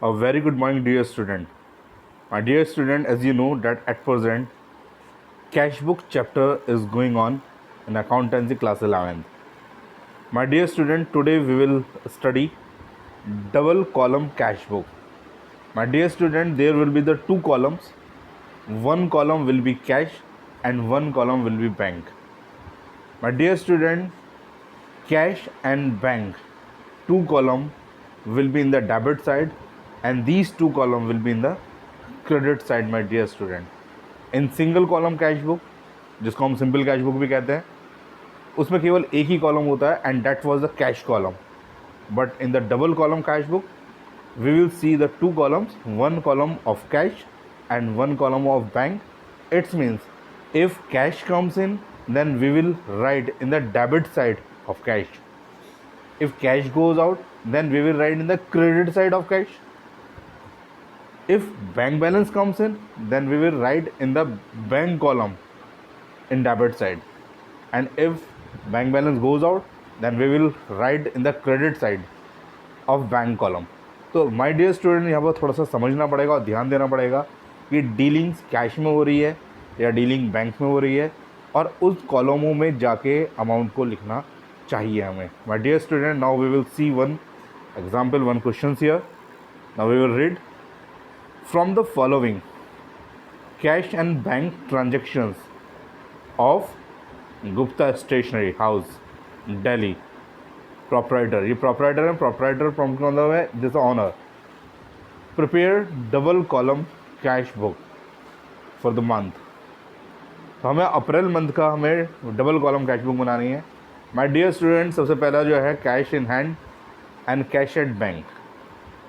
A very good morning, dear student. My dear student, as you know that at present, cash book chapter is going on in accountancy class 11th. My dear student, today we will study double column cash book. My dear student, there will be the two columns. One column will be cash and one column will be bank. My dear student, cash and bank, two column will be in the debit side and these two column will be in the credit side my dear student. In single column cash book, जिसको हम simple cash book भी कहते हैं, उसमें केवल एक ही column होता है and that was the cash column. But in the double column cash book we will see the two columns, one column of cash and one column of bank. It's means if cash comes in, then we will write in the debit side of cash. If cash goes out, then we will write in the credit side of cash. If bank balance comes in, then we will write in the bank column in debit side. And if bank balance goes out, then we will write in the credit side of bank column. तो my dear student, यहाँ पर थोड़ा सा समझना पड़ेगा और ध्यान देना पड़ेगा कि डीलिंग्स कैश में हो रही है या डीलिंग बैंक में हो रही है, और उस कॉलमों में जाके अमाउंट को लिखना चाहिए हमें। My dear student, now we will see one example, one question here. Now we will read from the following cash and bank transactions of Gupta Stationery House, Delhi, proprietor, ये proprietor है, proprietor from का मतलब है this owner, prepare double column cash book for the month। तो हमें April month का हमें double column cash book बनानी है। माय डियर स्टूडेंट, सबसे पहला जो है cash in hand and cash at bank.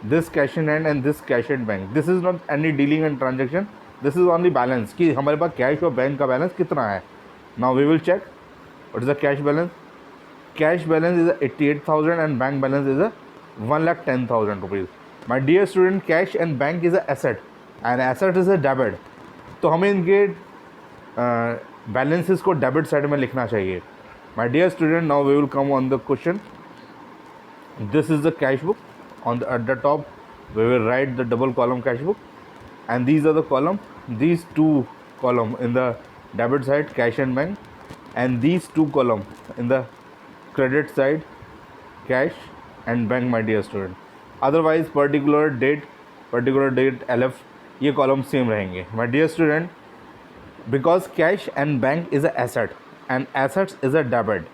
This cash in hand and this cash at bank, this is not any dealing and transaction, this is only balance कि हमारे पास cash और bank का balance कितना है। Now we will check what is the cash balance. Cash balance is 88,000 and bank balance is 1,10,000 rupees. My dear student, cash and bank is a asset and asset is a debit, तो हमें इनके balances को debit side में लिखना चाहिए। My dear student, now we will come on the question. This is the cash book, at the top we will write the double column cash book, and these are the column, these two column in the debit side cash and bank, and these two column in the credit side cash and bank, my dear student। otherwise particular date LF ये column same रहेंगे। my dear student, because cash and bank is a asset and assets is a debit,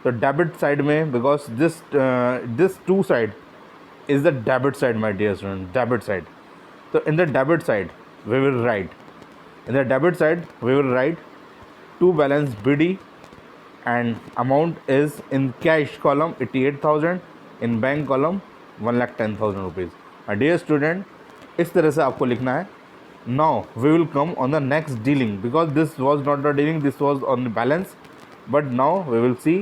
तो debit side में because this two side is the debit side, my dear student, debit side। so in the debit side we will write, in the debit side we will write to balance BD and amount is in cash column 88,000, in bank column 1,10,000 rupees। my dear student, इस तरह से आपको लिखना है। now we will come on the next dealing, because this was not the dealing, this was on the balance, but now we will see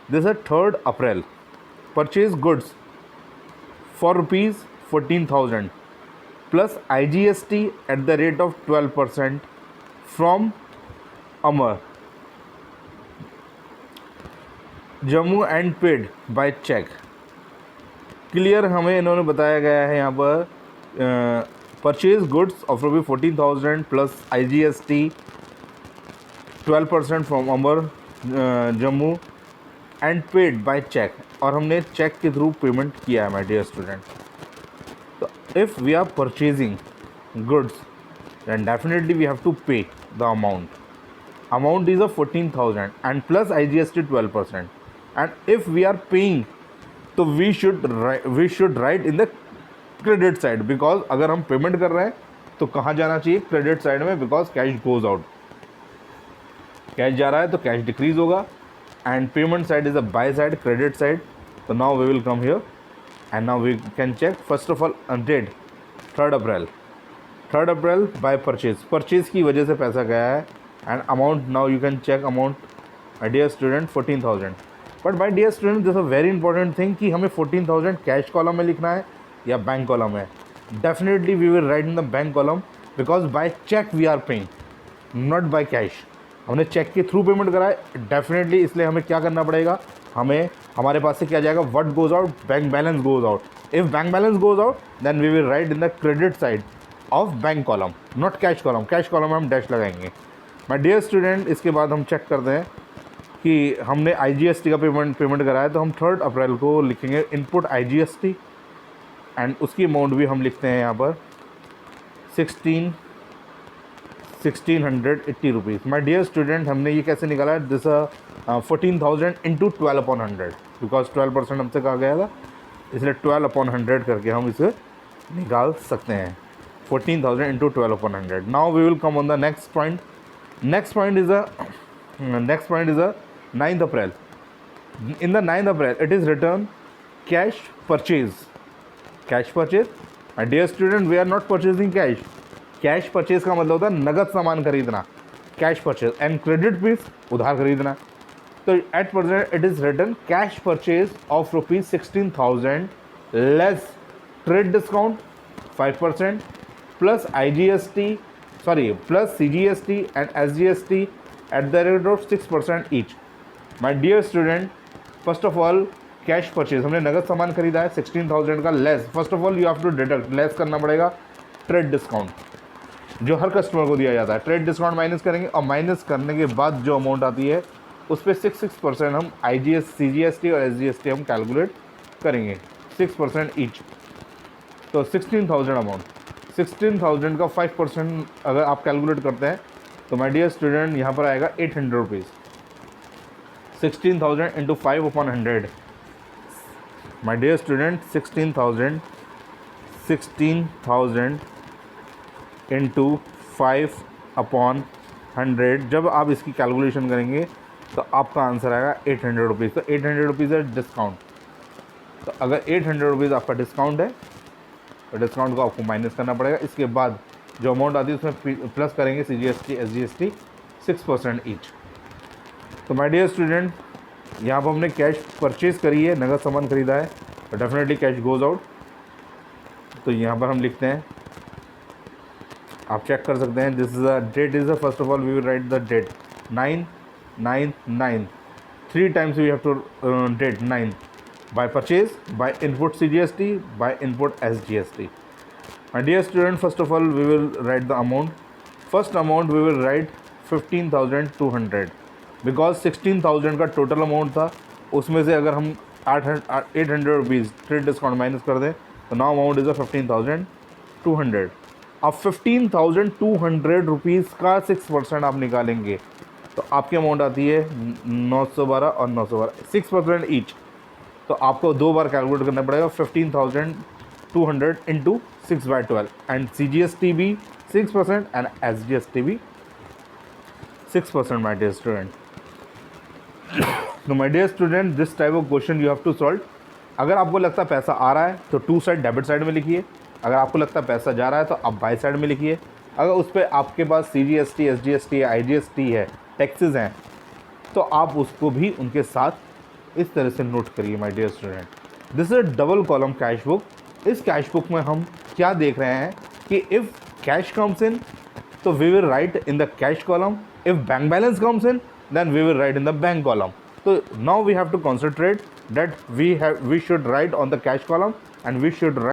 this is 3rd April, purchase goods for rupees 14,000 plus IGST at the rate of 12% from Amar, Jammu and paid by check। Clear हमें इन्होंने बताया गया है यहाँ पर purchase goods of rupee 14,000 plus IGST 12% from Amar Jammu and paid by check, और हमने check के थ्रू पेमेंट किया है। माय डियर स्टूडेंट, तो if we are purchasing goods then definitely we have to pay the amount is of 14,000 and plus IGST 12%, and if we are paying तो we should write in the credit side, because अगर हम payment कर रहे हैं तो कहाँ जाना चाहिए, क्रेडिट साइड में, because cash goes out, cash जा रहा है तो कैश डिक्रीज होगा, and payment side is a buy side, credit side। so now we will come here and now we can check first of all date 3rd April by purchase की वजह से पैसा गया है, and amount now you can check amount, my dear student 14,000। but my dear student, this is a very important thing कि हमें 14,000 cash column में लिखना है या बैंक कॉलम में। definitely we will write in the bank column because by check we are paying, not by cash। हमने check के through payment करा है डेफिनेटली, इसलिए हमें क्या करना पड़ेगा, हमें हमारे पास से क्या जाएगा, what goes out, bank balance goes out. If bank balance goes out, then we will write in the credit side of bank column, not cash column. Cash column में हम डैश लगाएंगे. My dear student, इसके बाद हम check करते हैं कि हमने IGST का पेमेंट कराया, तो हम 3 अप्रैल को लिखेंगे इनपुट IGST एंड उसकी अमाउंट भी हम लिखते हैं यहाँ पर 1680 रुपीज़. माई डियर स्टूडेंट, हमने ये कैसे निकाला है? दिस 14,000 इंटू 12/100, बिकॉज 12% हमसे कहा गया था, इसलिए 12/100 करके हम इसे निकाल सकते हैं. 14,000 into 12/100. Now we will come on the next point. Next point is a 9th April. In the 9th April, it is written cash purchase. Cash purchase. My dear student, we are not purchasing cash. Cash purchase का मतलब होता है नगद सामान खरीदना. Cash purchase and credit means उधार खरीदना. तो at present it is written cash purchase of rupees 16,000 less trade discount 5% plus plus CGST and SGST at the rate of 6% each. My dear student, first of all cash purchase, हमने नगद सामान खरीदा है 16,000 का less. First of all you have to deduct, less करना पड़ेगा trade discount जो हर customer को दिया जाता है. ट्रेड डिस्काउंट माइनस करेंगे और माइनस करने के बाद जो अमाउंट आती है उस पर 6% हम CGST और SGST हम कैलकुलेट करेंगे, 6% ईच. तो 16,000 अमाउंट, 16,000 का 5% अगर आप कैलकुलेट करते हैं तो माई डियर स्टूडेंट यहाँ पर आएगा 800 rupees. 16,000 into 5/100. My dear student, 16,000 into 5/100. जब आप इसकी कैलकुलेशन करेंगे तो आपका आंसर आएगा 800 रुपीज़. तो 800 रुपीज़ है डिस्काउंट. तो अगर 800 रुपीज़ आपका डिस्काउंट है तो डिस्काउंट को आपको माइनस करना पड़ेगा. इसके बाद जो अमाउंट आती है उसमें प्लस करेंगे CGST SGST 6% ईच. तो माय डियर स्टूडेंट, यहाँ पर हमने कैश परचेज़ करी है, नगद सामान खरीदा है, तो डेफिनेटली कैश गोज़ आउट. तो यहाँ पर हम लिखते हैं, आप चेक कर सकते हैं. This is a date is the first of all we will write the date 9/9/9. 3 times we have to date 9 by purchase, by input CGST, by input SGST. My dear student, first of all we will write the amount. First amount we will write 15,200 because 16,000 का total amount था. उसमें से अगर हम 800 rupees trade discount minus कर दें तो now amount is 15,200. अब 15,200 रुपीज़ का 6% आप निकालेंगे तो आपकी अमाउंट आती है 912 और 912, 6% ईच. तो आपको 2 बार कैलकुलेट करना पड़ेगा. 15,200 इंटू 6/12 एंड CGST भी 6% एंड SGST भी 6%. माई डियर स्टूडेंट, तो my dear student, this type of question you have to solve. अगर आपको लगता है पैसा आ रहा है तो टू साइड डेबिट साइड में लिखिए. अगर आपको लगता है पैसा जा रहा है तो आप बाय साइड में लिखिए. अगर उस पर आपके पास CGST SGST IGST है, टैक्सेस हैं, तो आप उसको भी उनके साथ इस तरह से नोट करिए. My dear student, this is double column cash book. इस कैश बुक में हम क्या देख रहे हैं कि इफ़ कैश कम्स इन तो we will write in the cash column. If bank balance comes in, then we will write in the bank column. So now we have to concentrate that we should write on the cash column and we should write